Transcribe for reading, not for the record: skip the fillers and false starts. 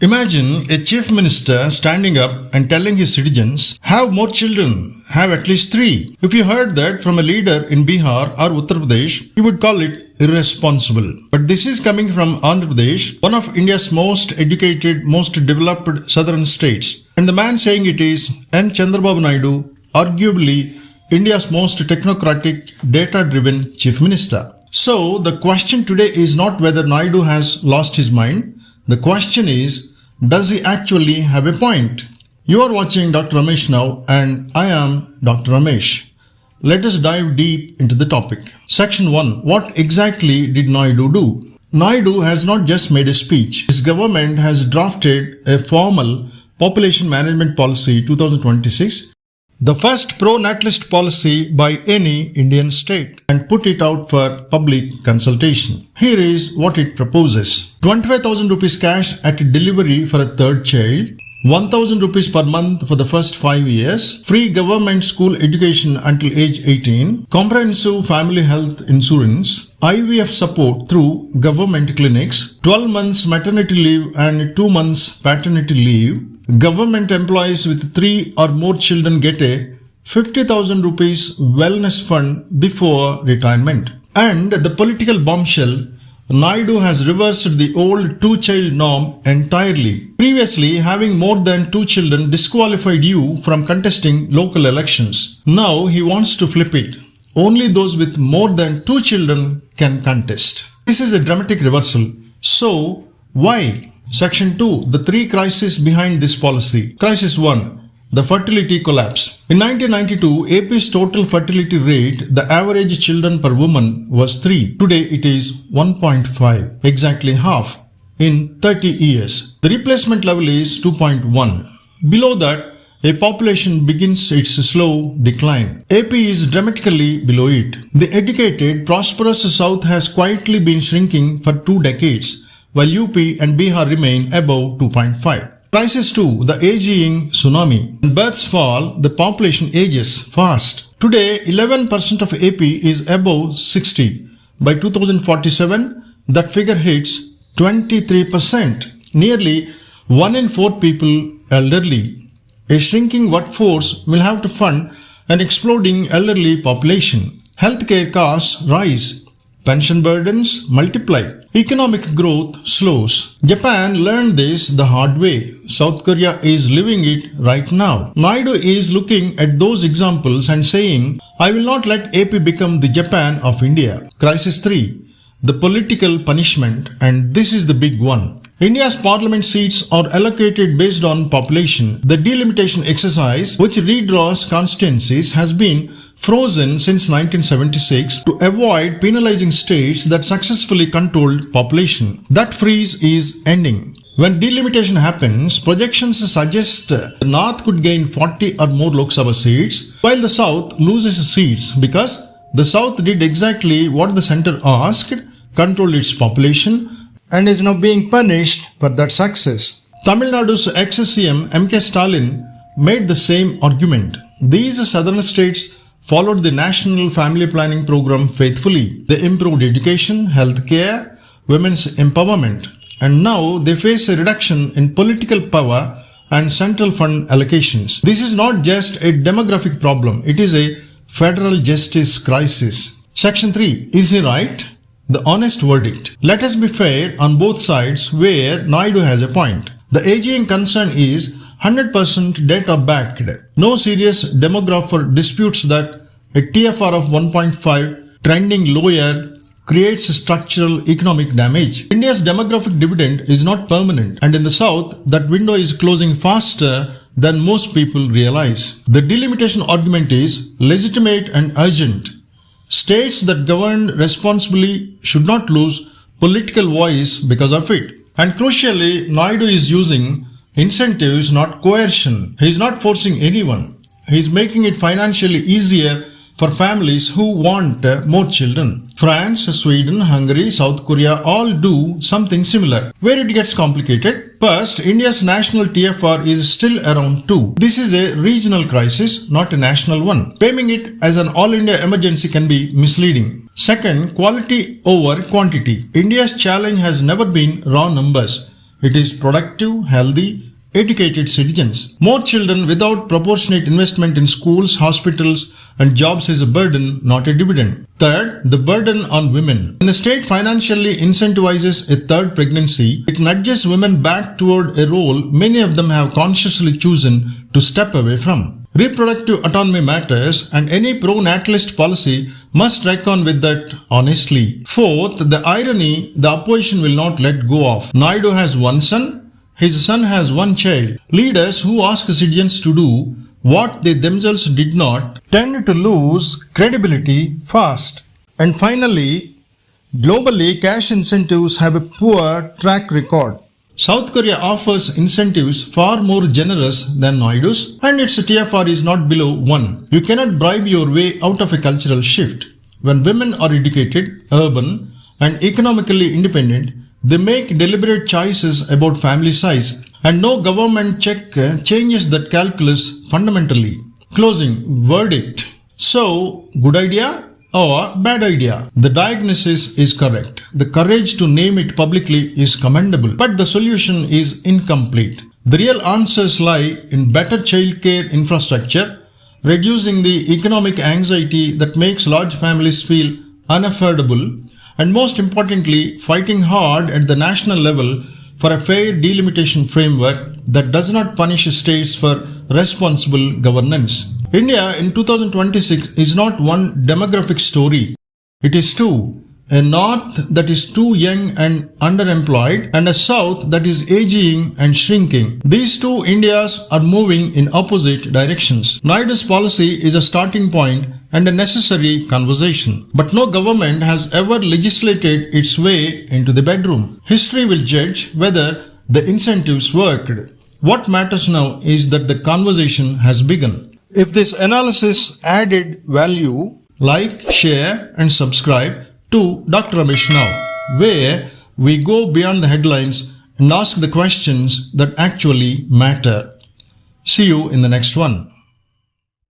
Imagine a chief minister standing up and telling his citizens, have more children, have at least 3. If you heard that from a leader in Bihar or Uttar Pradesh, you would call it irresponsible. But this is coming from Andhra Pradesh, one of India's most educated, most developed southern states. And the man saying it is N. Chandrababu Naidu, arguably India's most technocratic, data-driven chief minister. So the question today is not whether Naidu has lost his mind. The question is, does he actually have a point? You are watching Dr. Ramesh now and I am Dr. Ramesh. Let us dive deep into the topic. Section 1. What exactly did Naidu do? Naidu has not just made a speech. His government has drafted a formal population management policy 2026, the first pro-natalist policy by any Indian state, and put it out for public consultation. Here is what it proposes. 25,000 rupees cash at delivery for a third child, 1,000 rupees per month for the first 5 years, free government school education until age 18, comprehensive family health insurance, IVF support through government clinics, 12 months maternity leave and 2 months paternity leave. Government employees with 3 or more children get a 50,000 rupees wellness fund before retirement. And the political bombshell, Naidu has reversed the old 2-child norm entirely. Previously, having more than 2 children disqualified you from contesting local elections. Now he wants to flip it. Only those with more than 2 children can contest. This is a dramatic reversal. So, why? Section 2. The 3 crises behind this policy. Crisis 1. The fertility collapse. In 1992, AP's total fertility rate, the average children per woman, was 3. Today it is 1.5. Exactly half in 30 years. The replacement level is 2.1. Below that, a population begins its slow decline. AP is dramatically below it. The educated, prosperous South has quietly been shrinking for 2 decades, while UP and Bihar remain above 2.5. Crisis 2. The aging tsunami. When births fall, the population ages fast. Today, 11% of AP is above 60. By 2047, that figure hits 23%. Nearly 1 in 4 people elderly. A shrinking workforce will have to fund an exploding elderly population. Healthcare costs rise. Pension burdens multiply. Economic growth slows. Japan learned this the hard way. South Korea is living it right now. Naidu is looking at those examples and saying, I will not let AP become the Japan of India. Crisis 3. The political punishment, and this is the big one. India's parliament seats are allocated based on population. The delimitation exercise, which redraws constituencies, has been frozen since 1976 to avoid penalizing states that successfully controlled population. That freeze is ending. When delimitation happens, projections suggest the North could gain 40 or more Lok Sabha seats, while the South loses seats because the South did exactly what the Centre asked, controlled its population, and is now being punished for that success. Tamil Nadu's ex-CM M.K. Stalin made the same argument. These southern states followed the National Family Planning Program faithfully. They improved education, healthcare, women's empowerment, and now they face a reduction in political power and central fund allocations. This is not just a demographic problem, it is a federal justice crisis. Section 3. Is he right? The honest verdict. Let us be fair on both sides where Naidu has a point. The aging concern is 100% data backed. No serious demographer disputes that a TFR of 1.5 trending lower creates structural economic damage. India's demographic dividend is not permanent, and in the South, that window is closing faster than most people realize. The delimitation argument is legitimate and urgent. States that govern responsibly should not lose political voice because of it. And crucially, Naidu is using incentives, not coercion. He is not forcing anyone. He is making it financially easier for families who want more children. France, Sweden, Hungary, South Korea all do something similar. Where it gets complicated, first, India's national TFR is still around 2. This is a regional crisis, not a national one. Framing it as an all-India emergency can be misleading. Second, quality over quantity. India's challenge has never been raw numbers, It is productive, healthy, educated citizens. More children without proportionate investment in schools, hospitals, and jobs is a burden, not a dividend. Third, the burden on women. When the state financially incentivizes a third pregnancy, it nudges women back toward a role many of them have consciously chosen to step away from. Reproductive autonomy matters, and any pro-natalist policy must reckon with that honestly. Fourth, the irony the opposition will not let go of. Naidu has one son, his son has one child. Leaders who ask citizens to do what they themselves did not tend to lose credibility fast. And finally, globally, cash incentives have a poor track record. South Korea offers incentives far more generous than Naidu's, and its TFR is not below 1. You cannot bribe your way out of a cultural shift. When women are educated, urban, and economically independent, they make deliberate choices about family size, and no government check changes that calculus fundamentally. Closing verdict. So, good idea or bad idea? The diagnosis is correct. The courage to name it publicly is commendable, but the solution is incomplete. The real answers lie in better childcare infrastructure, reducing the economic anxiety that makes large families feel unaffordable, and most importantly, fighting hard at the national level for a fair delimitation framework that does not punish states for responsible governance. India in 2026 is not one demographic story. It is two. A north that is too young and underemployed, and a south that is aging and shrinking. These two Indias are moving in opposite directions. Naidu's policy is a starting point and a necessary conversation. But no government has ever legislated its way into the bedroom. History will judge whether the incentives worked. What matters now is that the conversation has begun. If this analysis added value, like, share, and subscribe to Dr. Ramesh Now, where we go beyond the headlines and ask the questions that actually matter. See you in the next one.